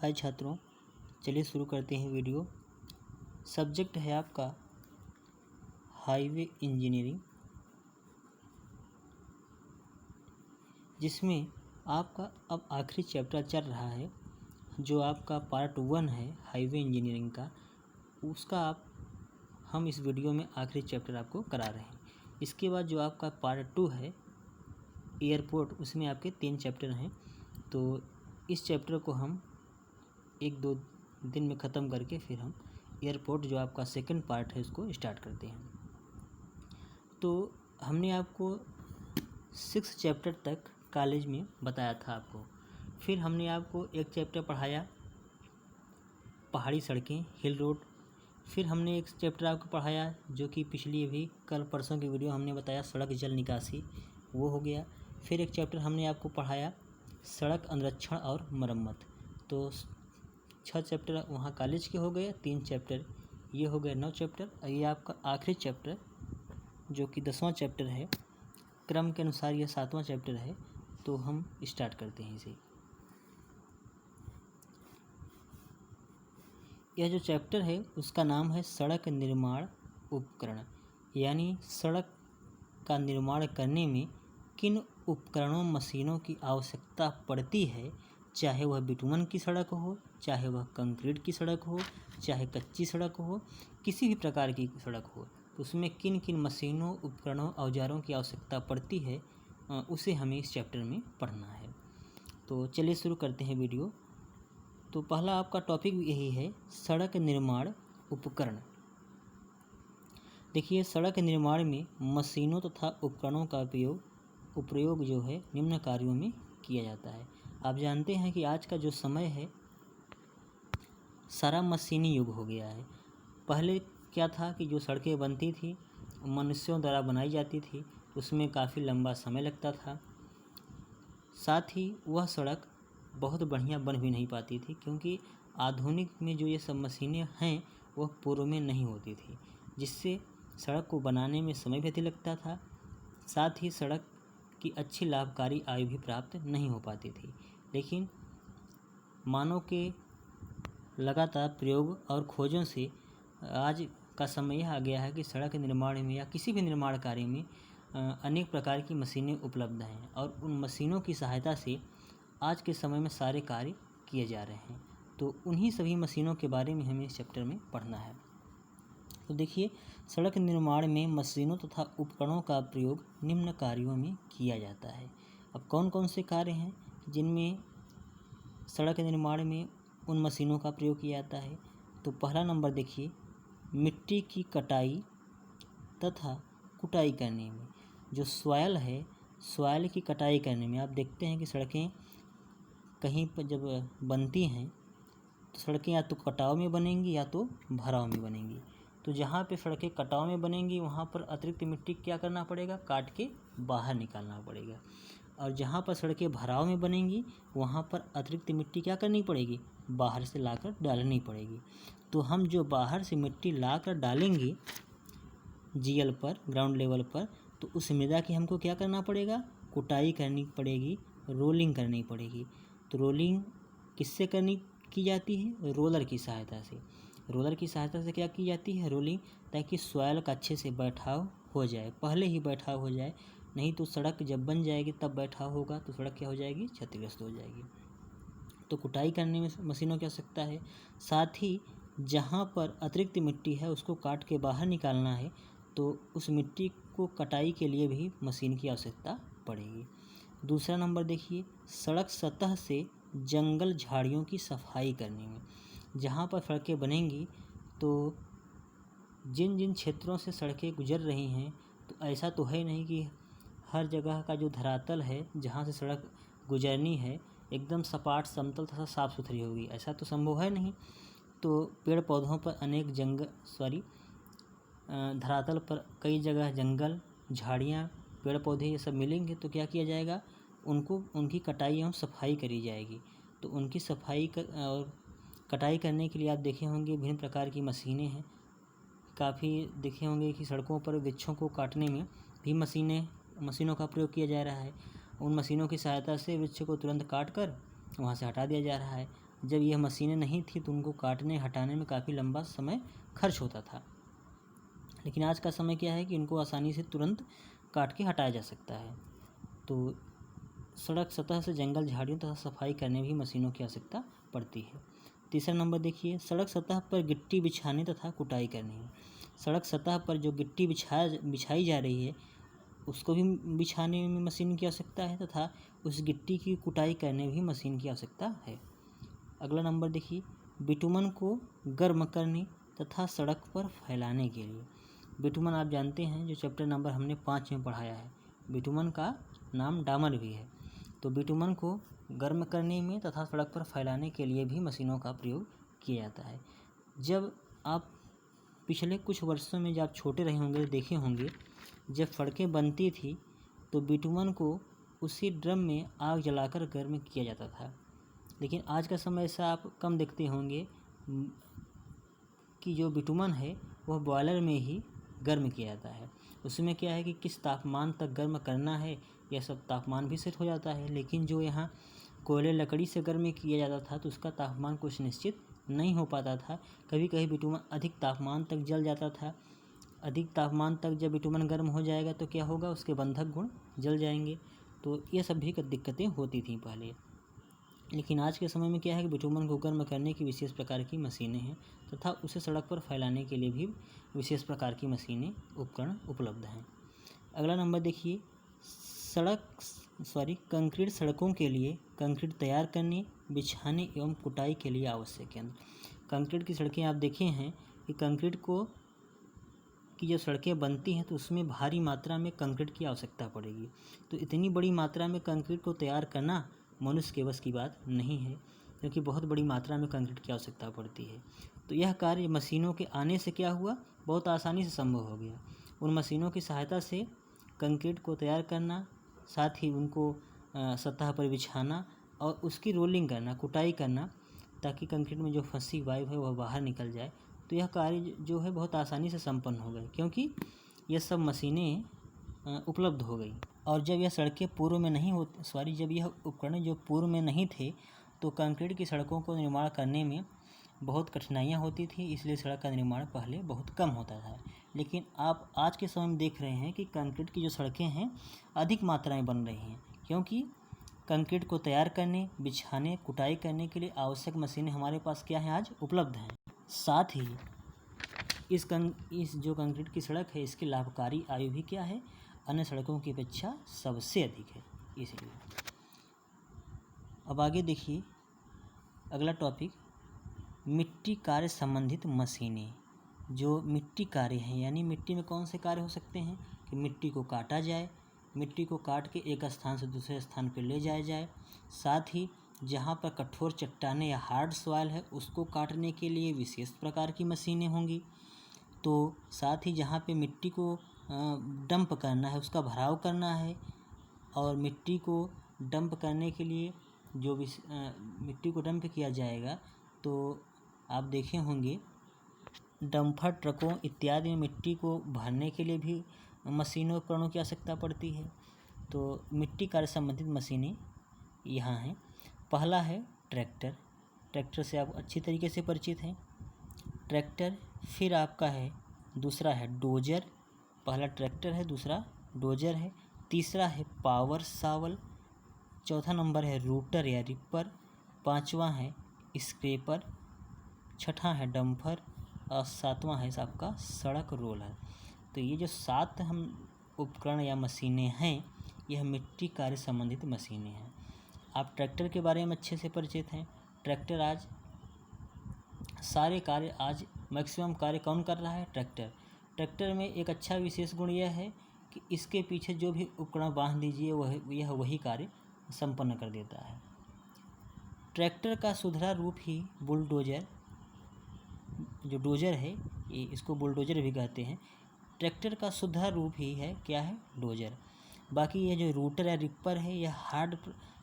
हाय छात्रों, चलिए शुरू करते हैं वीडियो। सब्जेक्ट है आपका हाईवे इंजीनियरिंग, जिसमें आपका अब आखिरी चैप्टर चल रहा है जो आपका पार्ट 1 है हाईवे इंजीनियरिंग का। उसका हम इस वीडियो में आखिरी चैप्टर आपको करा रहे हैं। इसके बाद जो आपका पार्ट 2 है एयरपोर्ट, उसमें आपके 3 चैप्टर हैं। तो इस चैप्टर को हम 1-2 दिन में ख़त्म करके फिर हम एयरपोर्ट जो आपका सेकंड पार्ट है उसको स्टार्ट करते हैं। तो हमने आपको 6 चैप्टर तक कॉलेज में बताया था आपको। फिर हमने आपको एक चैप्टर पढ़ाया पहाड़ी सड़कें, हिल रोड। फिर हमने एक चैप्टर आपको पढ़ाया जो कि पिछली अभी कल परसों की वीडियो हमने बताया सड़क जल निकासी, वो हो गया। फिर एक चैप्टर हमने आपको पढ़ाया सड़क अनुरक्षण और मरम्मत। तो 6 चैप्टर वहाँ कॉलेज के हो गए, 3 चैप्टर ये हो गए, 9 चैप्टर। और ये आपका आखिरी चैप्टर जो कि 10वां चैप्टर है, क्रम के अनुसार यह 7वां चैप्टर है। तो हम स्टार्ट करते हैं इसे। यह जो चैप्टर है उसका नाम है सड़क निर्माण उपकरण, यानी सड़क का निर्माण करने में किन उपकरणों मशीनों की आवश्यकता पड़ती है, चाहे वह बिटुमन की सड़क हो, चाहे वह कंक्रीट की सड़क हो, चाहे कच्ची सड़क हो, किसी भी प्रकार की सड़क हो, तो उसमें किन किन मशीनों, उपकरणों, औजारों की आवश्यकता पड़ती है, उसे हमें इस चैप्टर में पढ़ना है। तो चलिए शुरू करते हैं वीडियो। तो पहला आपका टॉपिक यही है सड़क निर्माण उपकरण। देखिए, सड़क निर्माण में मशीनों तथा उपकरणों का उपयोग जो है निम्न कार्यों में किया जाता है। आप जानते हैं कि आज का जो समय है सारा मशीनी युग हो गया है। पहले क्या था कि जो सड़कें बनती थी मनुष्यों द्वारा बनाई जाती थी, उसमें काफ़ी लंबा समय लगता था। साथ ही वह सड़क बहुत बढ़िया बन भी नहीं पाती थी, क्योंकि आधुनिक में जो ये सब मशीनें हैं वह पूर्व में नहीं होती थी, जिससे सड़क को बनाने में समय भी अधिक लगता था। साथ ही सड़क की अच्छी लाभकारी आय भी प्राप्त नहीं हो पाती थी। लेकिन मानव के लगातार प्रयोग और खोजों से आज का समय यह आ गया है कि सड़क निर्माण में या किसी भी निर्माण कार्य में अनेक प्रकार की मशीनें उपलब्ध हैं, और उन मशीनों की सहायता से आज के समय में सारे कार्य किए जा रहे हैं। तो उन्हीं सभी मशीनों के बारे में हमें इस चैप्टर में पढ़ना है। तो देखिए, सड़क निर्माण में मशीनों तथा उपकरणों का प्रयोग निम्न कार्यों में किया जाता है। अब कौन कौन से कार्य हैं जिनमें सड़क निर्माण में उन मशीनों का प्रयोग किया जाता है? तो पहला नंबर देखिए, मिट्टी की कटाई तथा कुटाई करने में। जो सॉयल है, सॉयल की कटाई करने में आप देखते हैं कि सड़कें कहीं पर जब बनती हैं तो सड़कें या तो कटाव में बनेंगी या तो भराव में बनेंगी। तो जहाँ पे सड़कें कटाव में बनेंगी वहाँ पर अतिरिक्त मिट्टी क्या करना पड़ेगा, काट के बाहर निकालना पड़ेगा। और जहाँ पर सड़कें भराव में बनेंगी वहाँ पर अतिरिक्त मिट्टी क्या करनी पड़ेगी, बाहर से लाकर डालनी पड़ेगी। तो हम जो बाहर से मिट्टी लाकर डालेंगे जीएल पर, ग्राउंड लेवल पर, तो उस मृदा की हमको क्या करना पड़ेगा, कुटाई करनी पड़ेगी, रोलिंग करनी पड़ेगी। तो रोलिंग किससे की जाती है, रोलर की सहायता से। रोलर की सहायता से क्या की जाती है, रोलिंग, ताकि सॉयल का अच्छे से बैठाव हो जाए, पहले ही बैठाव हो जाए। नहीं तो सड़क जब बन जाएगी तब बैठाव होगा तो सड़क क्या हो जाएगी, क्षतिग्रस्त हो जाएगी। तो कुटाई करने में मशीनों की आवश्यकता है। साथ ही जहाँ पर अतिरिक्त मिट्टी है उसको काट के बाहर निकालना है, तो उस मिट्टी को कटाई के लिए भी मशीन की आवश्यकता पड़ेगी। दूसरा नंबर देखिए, सड़क सतह से जंगल झाड़ियों की सफाई करने में। जहाँ पर सड़कें बनेंगी तो जिन जिन क्षेत्रों से सड़कें गुजर रही हैं, तो ऐसा तो है नहीं कि हर जगह का जो धरातल है जहाँ से सड़क गुजरनी है एकदम सपाट, समतल तथा साफ़ सुथरी होगी, ऐसा तो संभव है नहीं। तो पेड़ पौधों पर अनेक धरातल पर कई जगह जंगल, झाड़ियाँ, पेड़ पौधे ये सब मिलेंगे तो क्या किया जाएगा, उनकी कटाई एवं सफाई करी जाएगी। तो उनकी सफाई और कटाई करने के लिए आप देखे होंगे विभिन्न प्रकार की मशीनें हैं। काफ़ी देखे होंगे कि सड़कों पर वृक्षों को काटने में भी मशीनों का प्रयोग किया जा रहा है। उन मशीनों की सहायता से वृक्ष को तुरंत काट कर वहाँ से हटा दिया जा रहा है। जब यह मशीनें नहीं थी तो उनको काटने हटाने में काफ़ी लंबा समय खर्च होता था। लेकिन आज का समय क्या है कि उनको आसानी से तुरंत काट के हटाया जा सकता है। तो सड़क सतह से जंगल झाड़ियों तथा सफाई करने भी मशीनों की आवश्यकता पड़ती है। तीसरा नंबर देखिए, सड़क सतह पर गिट्टी बिछाने तथा कुटाई करनी। सड़क सतह पर जो गिट्टी बिछाई जा रही है उसको भी बिछाने में मशीन की आवश्यकता है तथा उस गिट्टी की कुटाई करने में भी मशीन की आवश्यकता है। अगला नंबर देखिए, बिटुमन को गर्म करने तथा सड़क पर फैलाने के लिए। बिटुमन आप जानते हैं जो चैप्टर नंबर हमने 5 में पढ़ाया है, बिटुमन का नाम डामर भी है। तो बिटुमन को गर्म करने में तथा सड़क पर फैलाने के लिए भी मशीनों का प्रयोग किया जाता है। जब आप पिछले कुछ वर्षों में जब आप छोटे रहे होंगे देखे होंगे, जब सड़कें बनती थी तो बिटुमन को उसी ड्रम में आग जलाकर गर्म किया जाता था। लेकिन आज का समय ऐसा आप कम देखते होंगे कि जो बिटुमन है वह बॉयलर में ही गर्म किया जाता है। उसमें क्या है कि किस तापमान तक गर्म करना है यह सब तापमान भी सेट हो जाता है। लेकिन जो यहाँ कोयले लकड़ी से गर्म किया जाता था तो उसका तापमान कुछ निश्चित नहीं हो पाता था। कभी कभी बिटुमन अधिक तापमान तक जल जाता था। अधिक तापमान तक जब बिटुमन गर्म हो जाएगा तो क्या होगा, उसके बंधक गुण जल जाएंगे। तो ये सब भी दिक्कतें होती थी पहले। लेकिन आज के समय में क्या है कि बिटुमन को गर्म करने की विशेष प्रकार की मशीनें हैं तथा उसे सड़क पर फैलाने के लिए भी विशेष प्रकार की मशीनें उपकरण उपलब्ध हैं। अगला नंबर देखिए, कंक्रीट सड़कों के लिए कंक्रीट तैयार करने, बिछाने एवं कुटाई के लिए आवश्यक यंत्र। कंक्रीट की सड़कें आप देखे हैं कि कंक्रीट की जब सड़कें बनती हैं तो उसमें भारी मात्रा में कंक्रीट की आवश्यकता पड़ेगी। तो इतनी बड़ी मात्रा में कंक्रीट को तैयार करना मनुष्य के बस की बात नहीं है, क्योंकि बहुत बड़ी मात्रा में कंक्रीट की आवश्यकता पड़ती है। तो यह कार्य मशीनों के आने से क्या हुआ, बहुत आसानी से संभव हो गया। उन मशीनों की सहायता से कंक्रीट को तैयार करना, साथ ही उनको सतह पर बिछाना और उसकी रोलिंग करना, कुटाई करना, ताकि कंक्रीट में जो फंसी वायु है वह बाहर निकल जाए। तो यह कार्य जो है बहुत आसानी से संपन्न हो गए, क्योंकि यह सब मशीनें उपलब्ध हो गई। और जब यह सड़कें पूर्व में नहीं होती जब यह उपकरण जो पूर्व में नहीं थे तो कंक्रीट की सड़कों को निर्माण करने में बहुत कठिनाइयाँ होती थी, इसलिए सड़क का निर्माण पहले बहुत कम होता था। लेकिन आप आज के समय में देख रहे हैं कि कंक्रीट की जो सड़कें हैं अधिक मात्रा में बन रही हैं, क्योंकि कंक्रीट को तैयार करने, बिछाने, कुटाई करने के लिए आवश्यक मशीनें हमारे पास क्या हैं, आज उपलब्ध हैं। साथ ही इस जो कंक्रीट की सड़क है इसकी लाभकारी आयु भी क्या है, अन्य सड़कों की अपेक्षा सबसे अधिक है। इसलिए अब आगे देखिए, अगला टॉपिक मिट्टी कार्य संबंधित मशीनें। जो मिट्टी कार्य हैं, यानी मिट्टी में कौन से कार्य हो सकते हैं कि मिट्टी को काटा जाए, मिट्टी को काट के एक स्थान से दूसरे स्थान पर ले जाया जाए। साथ ही जहाँ पर कठोर चट्टानें या हार्ड सॉइल है उसको काटने के लिए विशेष प्रकार की मशीनें होंगी। तो साथ ही जहाँ पे मिट्टी को डंप करना है, उसका भराव करना है, और मिट्टी को डंप करने के लिए जो भी मिट्टी को डंप किया जाएगा तो आप देखे होंगे डंपर ट्रकों इत्यादि में मिट्टी को भरने के लिए भी मशीनों उपकरणों की आवश्यकता पड़ती है। तो मिट्टी कार्य संबंधित मशीनें यहाँ हैं। पहला है ट्रैक्टर। ट्रैक्टर से आप अच्छी तरीके से परिचित हैं, ट्रैक्टर। फिर आपका है दूसरा है डोजर। पहला ट्रैक्टर है, दूसरा डोजर है। तीसरा है पावर शावल। चौथा नंबर है रूटर या रिपर। पांचवा है स्क्रेपर। छठा है डंपर और सातवां है आपका सड़क रोलर। तो ये जो 7 हम उपकरण या मशीनें हैं यह मिट्टी कार्य संबंधित मशीनें हैं। आप ट्रैक्टर के बारे में अच्छे से परिचित हैं। ट्रैक्टर आज सारे कार्य, आज मैक्सिमम कार्य कौन कर रहा है, ट्रैक्टर। ट्रैक्टर में एक अच्छा विशेष गुण यह है कि इसके पीछे जो भी उपकरण बांध दीजिए वही कार्य संपन्न कर देता है। ट्रैक्टर का सुधरा रूप ही बुलडोजर, जो डोजर है ये इसको बुलडोजर भी कहते हैं। ट्रैक्टर का सुधरा रूप ही है क्या है, डोजर। बाकी ये जो रूटर या रिपर है यह हार्ड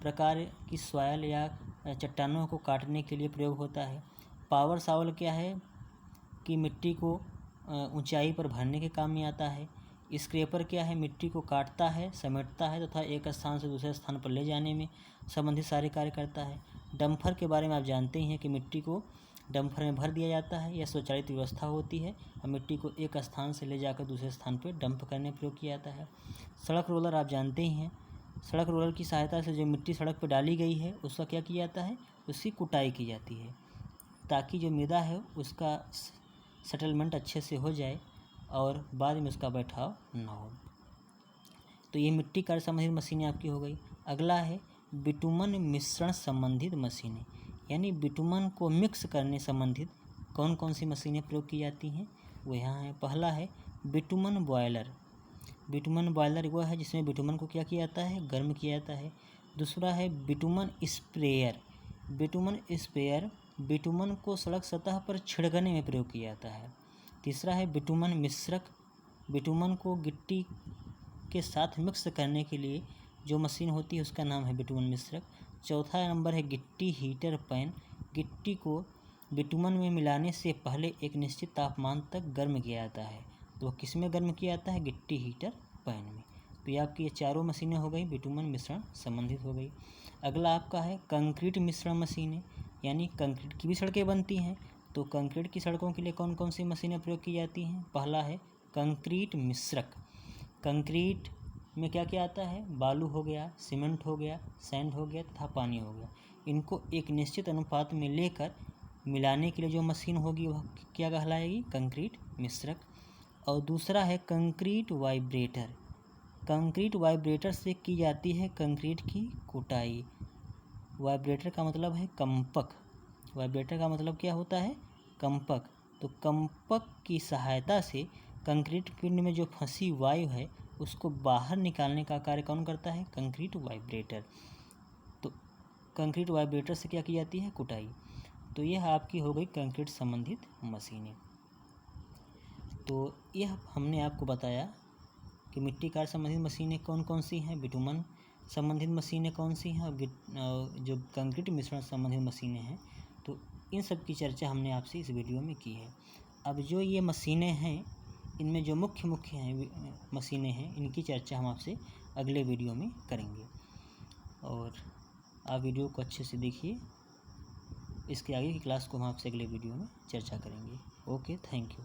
प्रकार की सॉइल या चट्टानों को काटने के लिए प्रयोग होता है। पावर शावल क्या है कि मिट्टी को ऊंचाई पर भरने के काम में आता है। स्क्रेपर क्या है, मिट्टी को काटता है, समेटता है तथा एक स्थान से दूसरे स्थान पर ले जाने में संबंधित सारे कार्य करता है। डंपर के बारे में आप जानते ही हैं कि मिट्टी को डंपर में भर दिया जाता है। यह स्वचालित व्यवस्था होती है और मिट्टी को एक स्थान से ले जाकर दूसरे स्थान पर डंप करने प्रयोग किया जाता है। सड़क रोलर आप जानते ही हैं, सड़क रोलर की सहायता से जो मिट्टी सड़क पर डाली गई है उसका क्या किया जाता है, उसकी कुटाई की जाती है ताकि जो मृदा है उसका सेटलमेंट अच्छे से हो जाए और बाद में उसका बैठाव ना हो। तो ये मिट्टी कार्य संबंधित मशीनें आपकी हो गई। अगला है बिटुमन मिश्रण संबंधित मशीनें, यानी बिटुमन को मिक्स करने संबंधित कौन कौन सी मशीनें प्रयोग की जाती हैं वो यहाँ है। पहला है बिटुमन बॉयलर। बिटुमन बॉयलर वो है जिसमें बिटुमन को क्या किया जाता है, गर्म किया जाता है। दूसरा है bitumen sprayer. Bitumen sprayer bitumen को सड़क सतह पर छिड़कने में प्रयोग किया जाता है। तीसरा है बिटुमन मिश्रक। बिटुमन को गिट्टी के साथ मिक्स करने के लिए जो मशीन होती है उसका नाम है बिटुमन मिश्रक। चौथा नंबर है गिट्टी हीटर पैन। गिट्टी को बिटुमन में मिलाने से पहले एक निश्चित तापमान तक गर्म किया जाता है, तो किस में गर्म किया जाता है, गिट्टी हीटर पैन में। तो ये आपकी ये चारों मशीनें हो गई बिटुमन मिश्रण संबंधित हो गई। अगला आपका है कंक्रीट मिश्रण मशीनें, यानी कंक्रीट की भी सड़कें बनती हैं, तो कंक्रीट की सड़कों के लिए कौन कौन सी मशीनें प्रयोग की जाती हैं। पहला है कंक्रीट मिश्रक। कंक्रीट में क्या क्या आता है, बालू हो गया, सीमेंट हो गया, सैंड हो गया तथा पानी हो गया। इनको एक निश्चित अनुपात में लेकर मिलाने के लिए जो मशीन होगी वह क्या कहलाएगी, कंक्रीट मिश्रक। और दूसरा है कंक्रीट वाइब्रेटर। कंक्रीट वाइब्रेटर से की जाती है कंक्रीट की कुटाई। वाइब्रेटर का मतलब है कंपक। वाइब्रेटर का मतलब क्या होता है, कंपक। तो कंपक की सहायता से कंक्रीट पिंड में जो फंसी वायु है उसको बाहर निकालने का कार्य कौन करता है, कंक्रीट वाइब्रेटर। तो कंक्रीट वाइब्रेटर से क्या की जाती है, कुटाई। तो यह आपकी हो गई कंक्रीट संबंधित मशीनें। तो यह हमने आपको बताया कि मिट्टी कार्य संबंधित मशीनें कौन कौन सी हैं, बिटुमन संबंधित मशीनें कौन सी हैं और जो कंक्रीट मिश्रण संबंधित मशीनें हैं। तो इन सब की चर्चा हमने आपसे इस वीडियो में की है। अब जो ये मशीनें हैं इनमें जो मुख्य मशीनें हैं इनकी चर्चा हम आपसे अगले वीडियो में करेंगे, और आप वीडियो को अच्छे से देखिए। इसके आगे की क्लास को हम आपसे अगले वीडियो में चर्चा करेंगे। Okay, thank you.